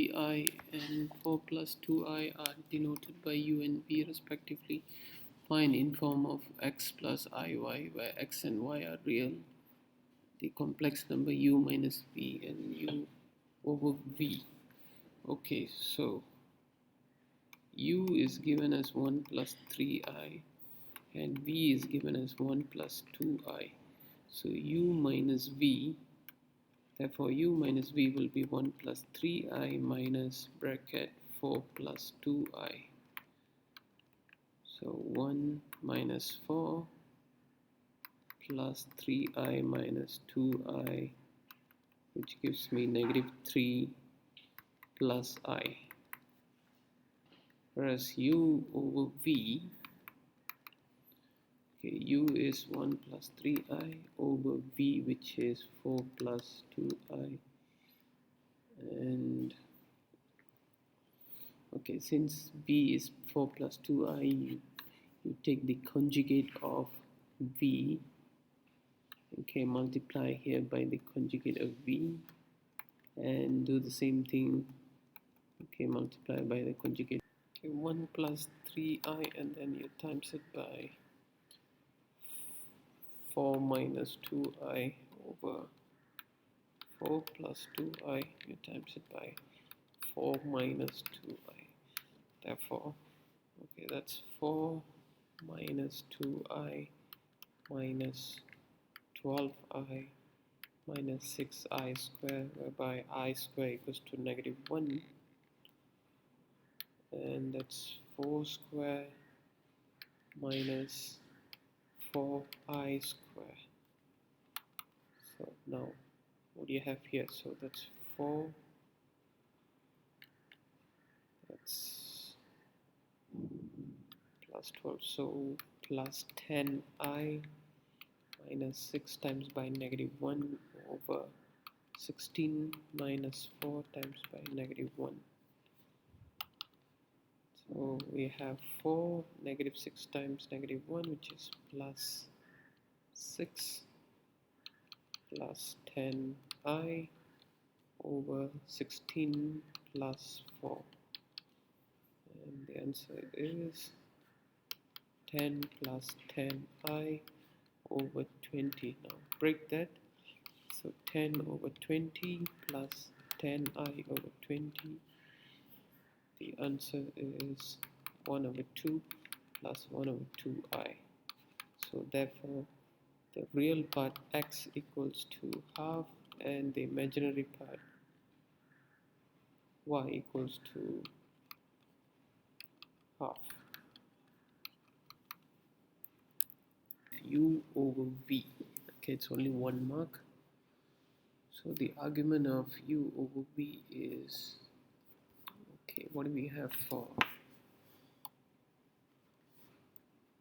3i and 4 plus 2i are denoted by u and v respectively. Find in form of x plus iy, where x and y are real, the complex number u minus v and u over v. Okay, so u is given as 1 plus 3i and v is given as 1 plus 2i. So u minus v, therefore u minus v will be 1 plus 3i minus bracket 4 plus 2i. So 1 minus 4 plus 3i minus 2i, which gives me negative 3 plus I. Whereas u over v, okay, u is 1 plus 3i over v, which is 4 plus 2i. And okay, since v is 4 plus 2i, you take the conjugate of v, okay, multiply here by the conjugate of v, and do the same thing, okay, multiply by the conjugate. Okay, 1 plus 3i, and then you times it by 4 minus 2i over 4 plus 2i, you times it by 4 minus 2i. Therefore, okay, that's 4 minus 2i minus 12i minus 6i square, whereby I square equals to negative 1, and that's 4 square minus 4i square. So now what do you have here? So that's 4, that's plus 12, so plus 10i minus 6 times by negative 1 over 16 minus 4 times by negative 1. So we have 4, negative 6 times negative 1, which is plus 6 plus 10i over 16 plus 4. And the answer is 10 plus 10i over 20. Now break that. So 10 over 20 plus 10i over 20. The answer is 1 over 2 plus 1 over 2i. So therefore, the real part x equals to half, and the imaginary part y equals to half. U over v. Okay, it's only 1 mark. So the argument of u over v is, okay, what do we have for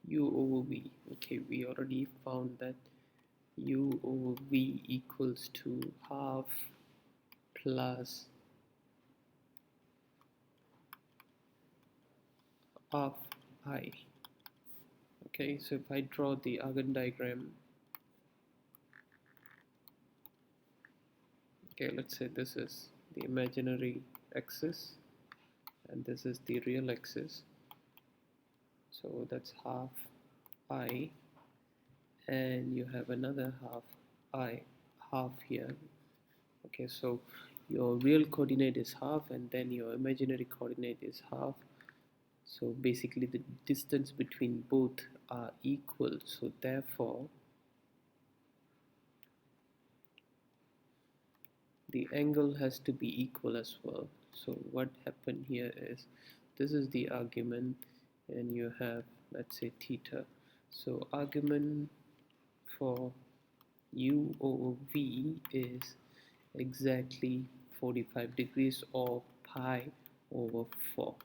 u over v? Okay, we already found that u over v equals to half plus half I. Okay, so if I draw the Argand diagram, okay, let's say this is the imaginary axis and this is the real axis. So that's half I, and you have another half here. Okay, so your real coordinate is half and then your imaginary coordinate is half. So basically the distance between both are equal, so therefore the angle has to be equal as well. So what happened here is, this is the argument and you have, let's say, theta. So argument for u over v is exactly 45 degrees or pi over 4.